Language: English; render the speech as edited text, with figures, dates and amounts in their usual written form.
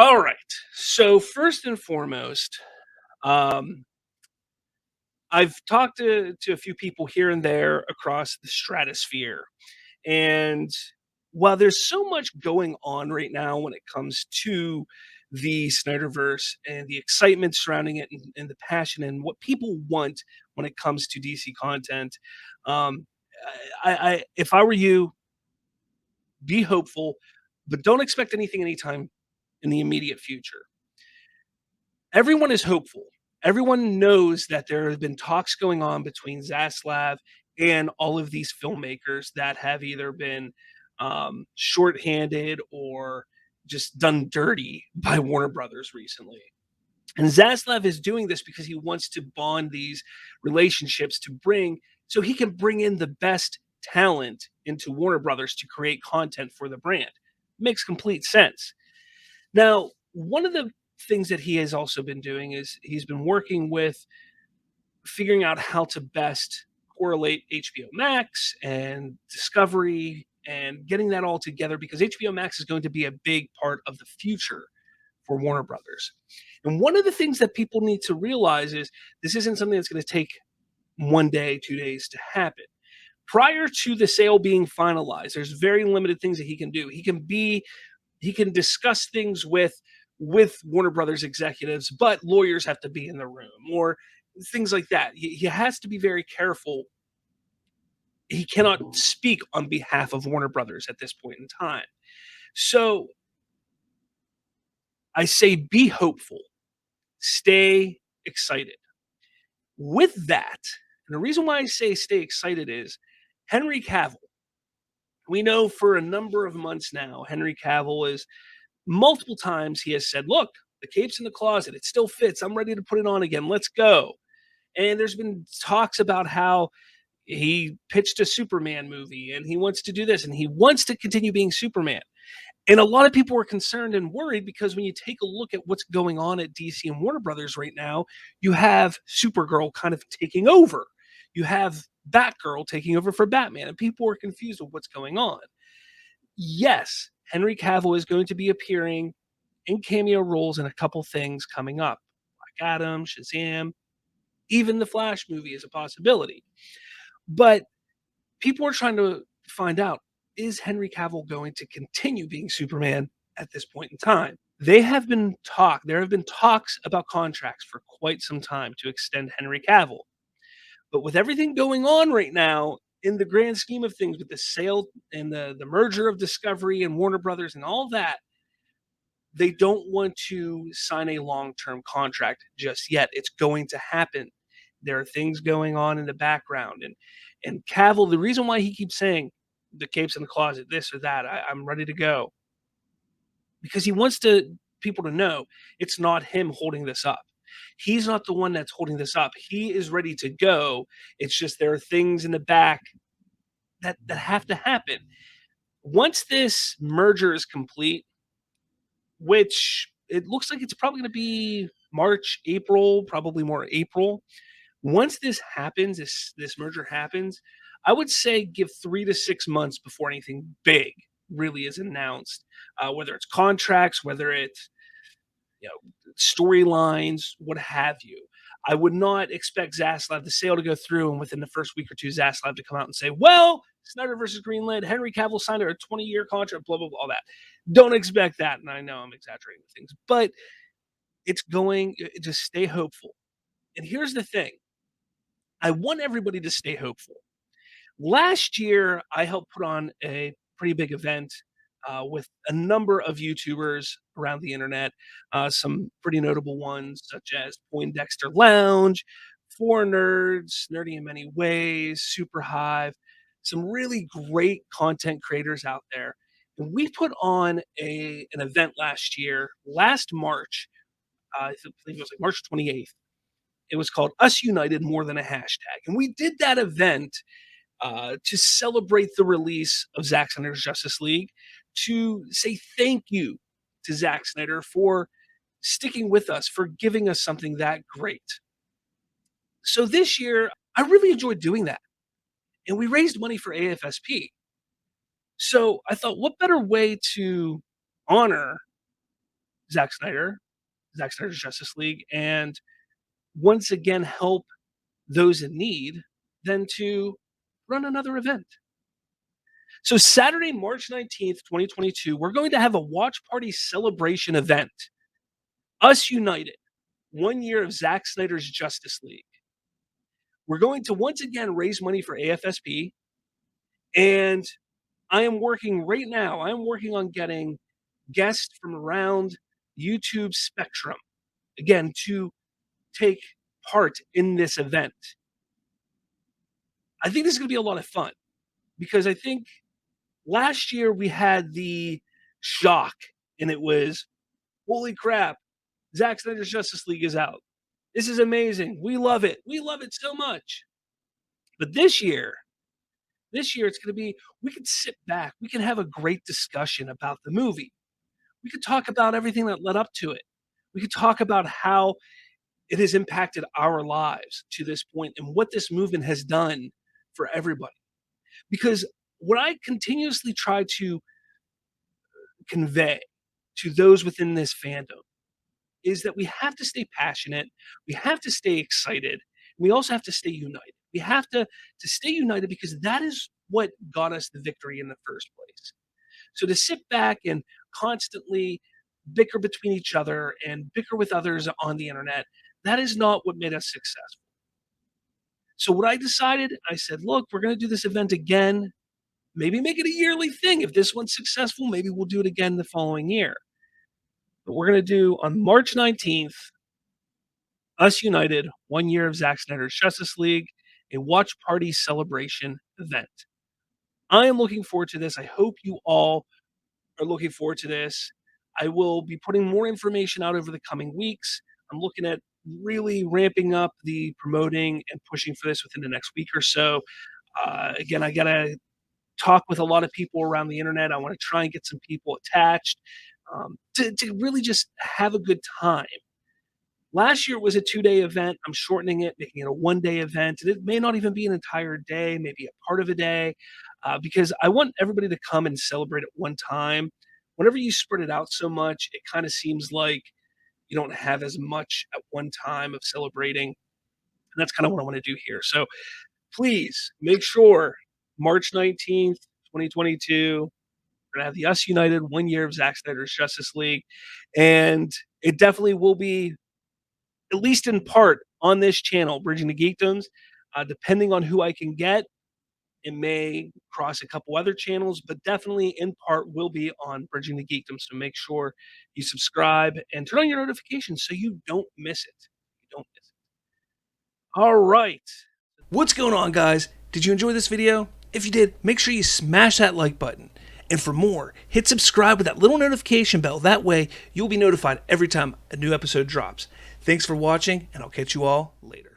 All right. So first and foremost, um, I've talked to a few people here and there across the stratosphere, and while there's so much going on right now when it comes to the SnyderVerse and the excitement surrounding it and the passion and what people want when it comes to DC content, um, if I were you, be hopeful, but don't expect anything anytime in the immediate future. Everyone is hopeful. Everyone knows that there have been talks going on between Zaslav and all of these filmmakers that have either been shorthanded or just done dirty by Warner Brothers recently. And Zaslav is doing this because he wants to bond these relationships to bring so he can bring in the best talent into Warner Brothers to create content for the brand. Makes complete sense. Now, one of the things that he has also been doing is he's been working with figuring out how to best correlate HBO Max and Discovery and getting that all together because HBO Max is going to be a big part of the future for Warner Brothers. And one of the things that people need to realize is this isn't something that's going to take one day, 2 days to happen. Prior to the sale being finalized, there's very limited things that he can do. He can discuss things with Warner Brothers executives, but lawyers have to be in the room or things like that. He has to be very careful. He cannot speak on behalf of Warner Brothers at this point in time. So I say be hopeful, stay excited. With that, and the reason why I say stay excited is Henry Cavill. We know for a number of months now, Henry Cavill is multiple times he has said, "Look, the cape's in the closet. It still fits. I'm ready to put it on again. Let's go." And there's been talks about how he pitched a Superman movie and he wants to do this and he wants to continue being Superman. And a lot of people are concerned and worried because when you take a look at what's going on at DC and Warner Brothers right now, you have Supergirl kind of taking over. You have Batgirl taking over for Batman, and people are confused with what's going on. Yes, Henry Cavill is going to be appearing in cameo roles in a couple things coming up. Black Adam, Shazam, even the Flash movie is a possibility. But people are trying to find out, is Henry Cavill going to continue being Superman at this point in time? There have been talks about contracts for quite some time to extend Henry Cavill. But with everything going on right now, in the grand scheme of things, with the sale and the merger of Discovery and Warner Brothers and all that, they don't want to sign a long-term contract just yet. It's going to happen. There are things going on in the background, and Cavill. The reason why he keeps saying the cape's in the closet, this or that, I'm ready to go, because he wants to people to know it's not him holding this up. He's not the one that's holding this up. He is ready to go. It's just there are things in the back that have to happen. Once this merger is complete, which it looks like it's probably going to be March, April, probably more April. Once this happens, this merger happens, I would say give 3 to 6 months before anything big really is announced. Whether it's contracts, whether it's storylines, what have you. I would not expect Zaslav the sale to go through and within the first week or two, Zaslav to come out and say, "Well, Snyder versus Greenland, Henry Cavill signed a 20-year contract, blah blah blah." All that. Don't expect that, and I know I'm exaggerating things, but it's going. Just stay hopeful. And here's the thing: I want everybody to stay hopeful. Last year, I helped put on a pretty big event with a number of YouTubers around the internet, some pretty notable ones such as Poindexter Lounge, Four Nerds, Nerdy in Many Ways, Super Hive, some really great content creators out there. And we put on an event last March, I believe it was like March 28th. It was called Us United More Than a Hashtag. And we did that event to celebrate the release of Zack Snyder's Justice League, to say thank you to Zack Snyder for sticking with us, for giving us something that great. So this year, I really enjoyed doing that. And we raised money for AFSP. So I thought, what better way to honor Zack Snyder, Zack Snyder's Justice League, and once again help those in need than to run another event. So Saturday, March 19th, 2022, we're going to have a watch party celebration event. Us United, 1 year of Zack Snyder's Justice League. We're going to once again raise money for AFSP, and I am working right now. I am working on getting guests from around YouTube spectrum, again, to take part in this event. I think this is going to be a lot of fun because I think last year we had the shock, and it was, holy crap, Zack Snyder's Justice League is out. This is amazing. We love it. We love it so much. But this year it's going to be, we can sit back. We can have a great discussion about the movie. We could talk about everything that led up to it. We could talk about how it has impacted our lives to this point and what this movement has done for everybody. Because what I continuously try to convey to those within this fandom is that we have to stay passionate, we have to stay excited, we also have to stay united. We have to stay united because that is what got us the victory in the first place. So to sit back and constantly bicker between each other and bicker with others on the internet, that is not what made us successful. So what I decided, I said, look, we're going to do this event again. Maybe make it a yearly thing. If this one's successful, maybe we'll do it again the following year. But we're going to do on March 19th, Us United, 1 year of Zack Snyder's Justice League, a watch party celebration event. I am looking forward to this. I hope you all are looking forward to this. I will be putting more information out over the coming weeks. I'm looking at really ramping up the promoting and pushing for this within the next week or so. Again, I got to talk with a lot of people around the internet. I want to try and get some people attached to really just have a good time. Last year it was a 2-day event. I'm shortening it, making it a 1-day event. And it may not even be an entire day, maybe a part of a day, because I want everybody to come and celebrate at one time. Whenever you spread it out so much, it kind of seems like you don't have as much at one time of celebrating. And that's kind of what I want to do here. So please make sure March 19th, 2022, we're going to have the Us United 1 year of Zack Snyder's Justice League. And it definitely will be, at least in part, on this channel, Bridging the Geekdoms. Depending on who I can get, it may cross a couple other channels, but definitely in part will be on Bridging the Geekdoms. So make sure you subscribe and turn on your notifications so you don't miss it. You don't miss it. All right. What's going on, guys? Did you enjoy this video? If you did, make sure you smash that like button. And for more, hit subscribe with that little notification bell. That way, you'll be notified every time a new episode drops. Thanks for watching, and I'll catch you all later.